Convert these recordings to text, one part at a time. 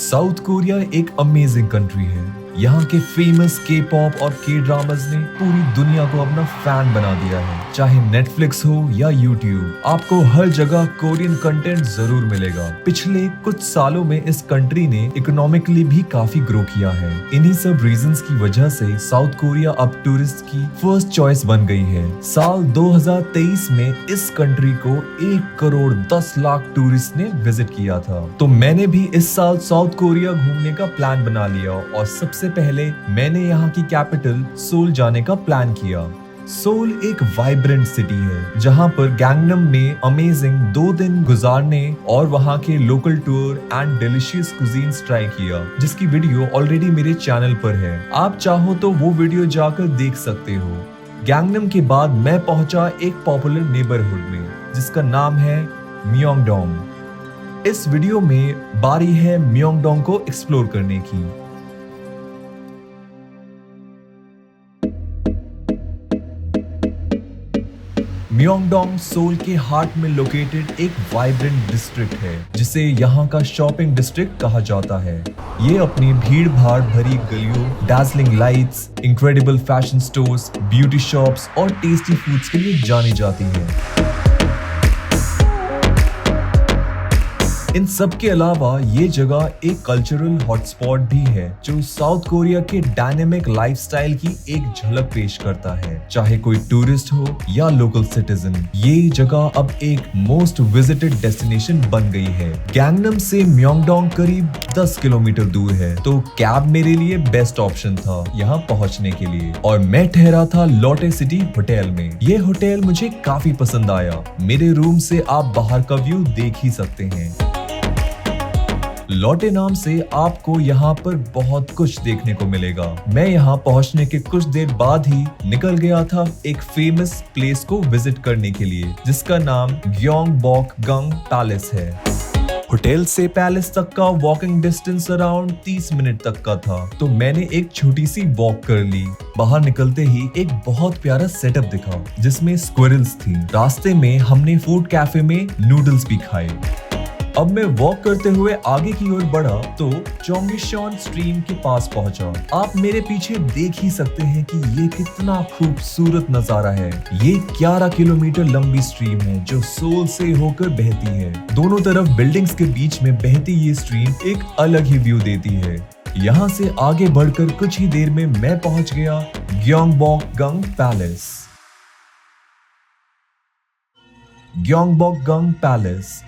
South Korea एक amazing country है। यहाँ के फेमस के पॉप और के ड्रामास ने पूरी दुनिया को अपना फैन बना दिया है। चाहे नेटफ्लिक्स हो या यूट्यूब, आपको हर जगह कोरियन कंटेंट जरूर मिलेगा। पिछले कुछ सालों में इस कंट्री ने इकोनॉमिकली भी काफी ग्रो किया है। इन्हीं सब रीजंस की वजह से साउथ कोरिया अब टूरिस्ट की फर्स्ट चॉइस बन गई है। साल 2023 में इस कंट्री को 1 करोड़ 10 लाख टूरिस्ट ने विजिट किया था। तो मैंने भी इस साल साउथ कोरिया घूमने का प्लान बना लिया और सबसे पहले मैंने यहाँ की कैपिटल सोल जाने का प्लान किया। सोल एक वाइब्रेंट सिटी है जहाँ पर गैंगनम में अमेजिंग 2 दिन गुजारने और वहाँ के local tour and delicious cuisines try किया, जिसकी वीडियो ऑलरेडी मेरे चैनल पर है। आप चाहो तो वो वीडियो जाकर देख सकते हो। गैंगनम के बाद मैं पहुंचा एक पॉपुलर नेबरहुड में जिसका नाम है म्योंगडोंग। इस वीडियो में बारी है म्योंगडोंग को एक्सप्लोर करने की। म्योंगडोंग सोल के हार्ट में लोकेटेड एक वाइब्रेंट डिस्ट्रिक्ट है जिसे यहाँ का शॉपिंग डिस्ट्रिक्ट कहा जाता है। ये अपनी भीड़ भाड़ भरी गलियों, dazzling lights, incredible fashion stores, beauty shops और टेस्टी फूड्स के लिए जानी जाती है। इन सब के अलावा ये जगह एक कल्चरल हॉटस्पॉट भी है जो साउथ कोरिया के डायनेमिक लाइफस्टाइल की एक झलक पेश करता है। चाहे कोई टूरिस्ट हो या लोकल सिटीजन, ये जगह अब एक मोस्ट विजिटेड डेस्टिनेशन बन गई है। गैंगनम से म्योंगडोंग करीब 10 किलोमीटर दूर है, तो कैब मेरे लिए बेस्ट ऑप्शन था यहाँ पहुँचने के लिए। और मैं ठहरा था लोटे सिटी होटल में। ये होटल मुझे काफी पसंद आया। मेरे रूम से आप बाहर का व्यू देख ही सकते हैं। लोटे नाम से आपको यहाँ पर बहुत कुछ देखने को मिलेगा। मैं यहाँ पहुँचने के कुछ देर बाद ही निकल गया था एक फेमस प्लेस को विजिट करने के लिए जिसका नाम गयोंगबोकगंग पैलेस है। होटल से पैलेस तक का वॉकिंग डिस्टेंस अराउंड 30 मिनट तक का था, तो मैंने एक छोटी सी वॉक कर ली। बाहर निकलते ही एक बहुत प्यारा सेटअप दिखा जिसमें स्क्विरल्स थी। रास्ते में हमने फूड कैफे में नूडल्स भी खाए। अब मैं वॉक करते हुए आगे की ओर बढ़ा तो चोंगीशॉन स्ट्रीम के पास पहुंचा। आप मेरे पीछे देख ही सकते हैं कि ये कितना खूबसूरत नजारा है। ये 11 किलोमीटर लंबी स्ट्रीम है जो सोल से होकर बहती है। दोनों तरफ बिल्डिंग्स के बीच में बहती ये स्ट्रीम एक अलग ही व्यू देती है। यहाँ से आगे बढ़कर कुछ ही देर में मैं पहुंच गया गयोंगबोकगंग पैलेस। गयोंगबोकगंग पैलेस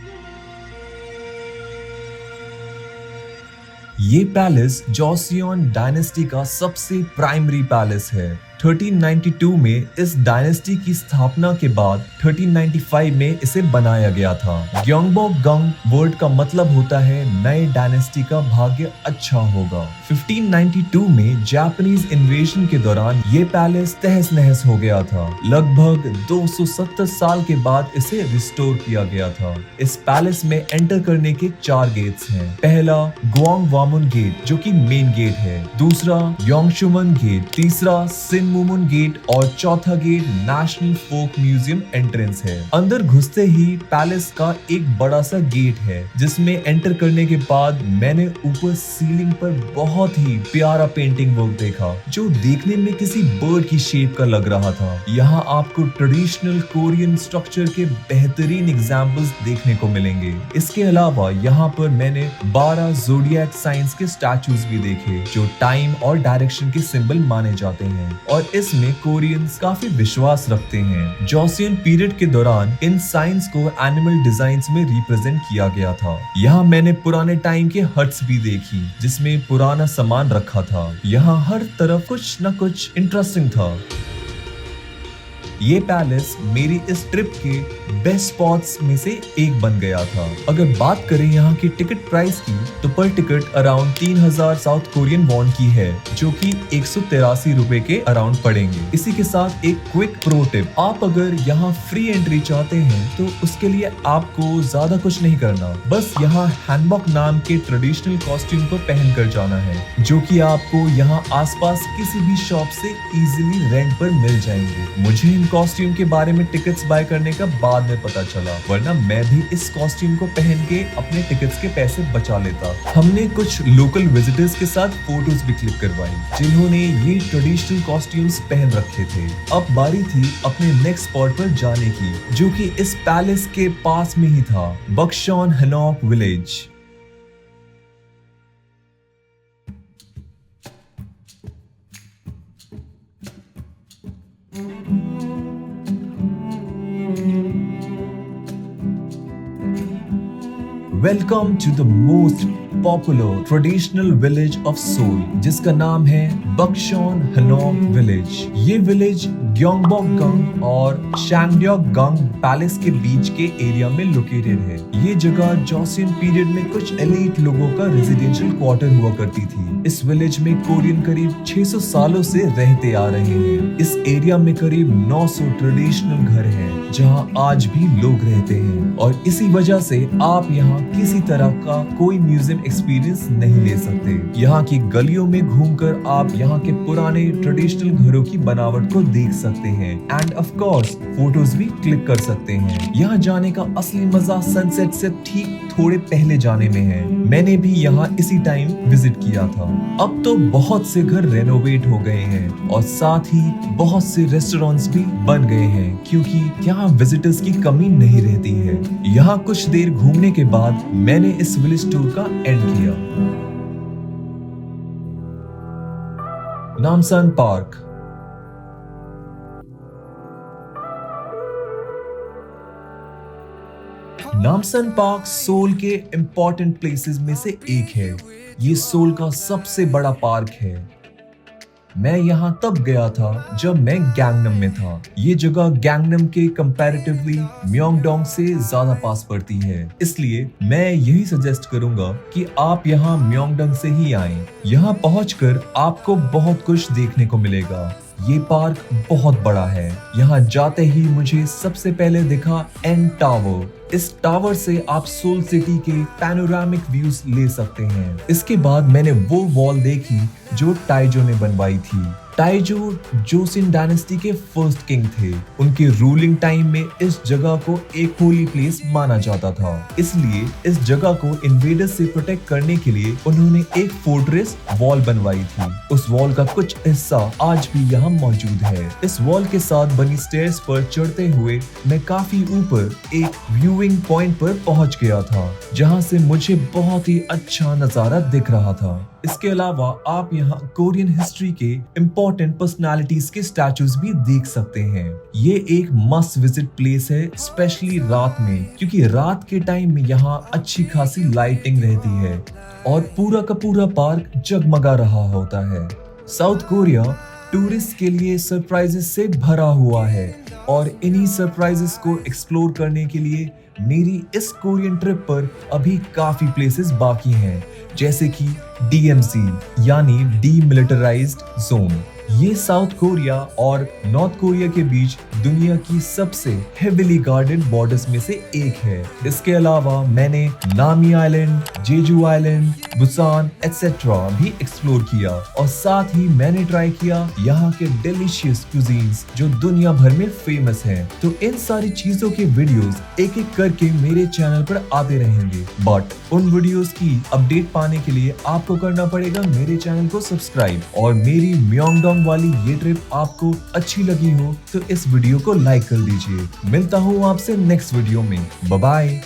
ये पैलेस जोसियोन डायनेस्टी का सबसे प्राइमरी पैलेस है। 1392 में इस डायनेस्टी की स्थापना के बाद 1395 में इसे बनाया गया था। गयोंगबोकगंग वर्ड का मतलब होता है नए डायनेस्टी का भाग्य अच्छा होगा। 1592 में जापानीज इन्वेजन के दौरान ये पैलेस तहस नहस हो गया था। लगभग 270 साल के बाद इसे रिस्टोर किया गया था। इस पैलेस में एंटर करने के 4 गेट्स हैं। पहला ग्वांगवामुन गेट जो कि मेन गेट है, दूसरा योंगशुमन गेट, तीसरा सिनमुमुन गेट और चौथा गेट नेशनल फोक म्यूजियम एंट्रेंस है। अंदर घुसते ही पैलेस का एक बड़ा सा गेट है जिसमें एंटर करने के बाद मैंने ऊपर सीलिंग पर बहुत ही प्यारा पेंटिंग वर्क देखा जो देखने में किसी बर्ड की शेप का लग रहा था। यहाँ आपको ट्रेडिशनल कोरियन स्ट्रक्चर के बेहतरीन एग्जाम्पल्स देखने को मिलेंगे। इसके अलावा यहाँ पर मैंने 12 ज़ोडिएक साइंस के स्टैचूज भी देखे जो टाइम और डायरेक्शन के सिंबल माने जाते हैं और इसमें कोरियंस काफी विश्वास रखते हैं। जोसियन पीरियड के दौरान इन साइंस को एनिमल डिजाइन्स में रिप्रेजेंट किया गया था। यहाँ मैंने पुराने टाइम के हट्स भी देखी जिसमें पुराना सामान रखा था। यहाँ हर तरफ कुछ न कुछ इंटरेस्टिंग था। ये पैलेस मेरी इस ट्रिप के बेस्ट स्पॉट्स में से एक बन गया था। अगर बात करें यहाँ की टिकट प्राइस की तो पर ticket around 3000 south Korean von की है जो कि 183 रुपए के अराउंड पड़ेंगे। इसी के साथ एक क्विक प्रो टिप, आप अगर यहाँ फ्री एंट्री चाहते हैं तो उसके लिए आपको ज्यादा कुछ नहीं करना, बस यहाँ हैनबॉक नाम के ट्रेडिशनल कॉस्ट्यूम को पहन कर जाना है जो कि आपको यहाँ आसपास किसी भी शॉप से इजीली रेंट पर मिल जाएंगे। मुझे कॉस्ट्यूम के बारे में टिकट्स बाय करने का बाद में पता चला, वरना मैं भी इस कॉस्ट्यूम को पहन के अपने टिकट्स के पैसे बचा लेता। हमने कुछ लोकल विजिटर्स के साथ फोटोज भी क्लिक करवाई जिन्होंने ये ट्रेडिशनल कॉस्ट्यूम्स पहन रखे थे। अब बारी थी अपने नेक्स्ट स्पॉट पर जाने की, जो कि इस पैलेस के पास में ही था, Bukchon Hanok village. Welcome to the most popular traditional village of Seoul, जिसका नाम है बक्शौन हनोक विलेज। ये विलेज ग्योंगबोक-गंग और शैंगड्योक-गंग पैलेस के बीच के एरिया में लोकेटेड है। ये जगह जोसियन पीरियड में कुछ एलीट लोगों का रेजिडेंशियल क्वार्टर हुआ करती थी। इस विलेज में कोरियन करीब 600 सालों से रहते आ रहे हैं। इस एरिया में करीब 900 ट्रेडिशनल घर हैं, जहां आज भी लोग रहते हैं, और इसी वजह से आप यहाँ किसी तरह का कोई म्यूजियम एक्सपीरियंस नहीं ले सकते। यहाँ की गलियों में घूमकर आप यहाँ के पुराने ट्रेडिशनल घरों की बनावट को देख सकते हैं एंड ऑफ कोर्स फोटोज भी क्लिक कर सकते हैं। यहाँ जाने का असली मजा सनसेट से ठीक थोड़े पहले जाने में है। मैंने भी यहाँ इसी टाइम विजिट किया था। अब तो बहुत से घर रेनोवेट हो गए हैं और साथ ही बहुत से रेस्टोरेंट्स भी बन गए हैं, क्योंकि यहाँ विजिटर्स की कमी नहीं रहती है। यहाँ कुछ देर घूमने के बाद मैंने इस विलेज टूर का एंड किया। नामसान पार्क। नामसान पार्क सोल के इंपॉर्टेंट प्लेसेस में से एक है। ये सोल का सबसे बड़ा पार्क है। मैं यहाँ तब गया था जब मैं गैंगनम में था। ये जगह गैंगनम के कंपैरेटिवली म्योंगडोंग से ज्यादा पास पड़ती है, इसलिए मैं यही सजेस्ट करूंगा कि आप यहाँ म्योंगडोंग से ही आएं। यहाँ पहुंचकर आपको बहुत कुछ देखने को मिलेगा। ये पार्क बहुत बड़ा है। यहाँ जाते ही मुझे सबसे पहले दिखा एन टावर। इस टावर से आप सोल सिटी के पैनोरामिक व्यूज ले सकते हैं। इसके बाद मैंने वो वॉल देखी जो ताइजो ने बनवाई थी। ताइजो जोसिन डायनेस्टी के फर्स्ट किंग थे। उनके रूलिंग टाइम में इस जगह को एक होली प्लेस माना जाता था, इसलिए इस जगह को इन्वेडर्स से प्रोटेक्ट करने के लिए उन्होंने एक फोर्ट्रेस वॉल बनवाई थी। उस वॉल का कुछ हिस्सा आज भी यहाँ मौजूद है। इस वॉल के साथ बनी स्टेयर्स पर चढ़ते हुए मैं काफी ऊपर एक व्यूइंग पॉइंट पर पहुंच गया था, जहां से मुझे बहुत ही अच्छा नजारा दिख रहा था। इसके अलावा आप यहाँ कोरियन हिस्ट्री के इम्पोर्टेंट पर्सनालिटीज के स्टैचूज भी देख सकते हैं। ये एक मस्ट विजिट प्लेस है, स्पेशली रात में, क्योंकि रात के टाइम में यहाँ अच्छी खासी लाइटिंग रहती है और पूरा का पूरा पार्क जगमगा रहा होता है। साउथ कोरिया टूरिस्ट के लिए सरप्राइजेस से भरा हुआ है और इन्हीं सरप्राइजेस को एक्सप्लोर करने के लिए मेरी इस कोरियन ट्रिप पर अभी काफी प्लेसेस बाकी हैं, जैसे कि DMZ यानी डीमिलिटराइज्ड जोन। ये साउथ कोरिया और नॉर्थ कोरिया के बीच दुनिया की सबसे हेविली गार्डेड बॉर्डर्स में से एक है। इसके अलावा मैंने Nami island, Jeju island, Busan etcetera भी एक्सप्लोर किया और साथ ही मैंने ट्राई किया यहाँ के डिलीशियस कुजीन्स जो दुनिया भर में फेमस हैं। तो इन सारी चीजों के वीडियोस एक एक करके मेरे चैनल पर आते रहेंगे, बट उन वीडियोस की अपडेट पाने के लिए आपको करना पड़ेगा मेरे चैनल को सब्सक्राइब। और मेरी म्योंगडोंग वाली ये ट्रिप आपको अच्छी लगी हो तो इस वीडियो को लाइक कर दीजिए। मिलता हूँ आपसे नेक्स्ट वीडियो में। Bye bye.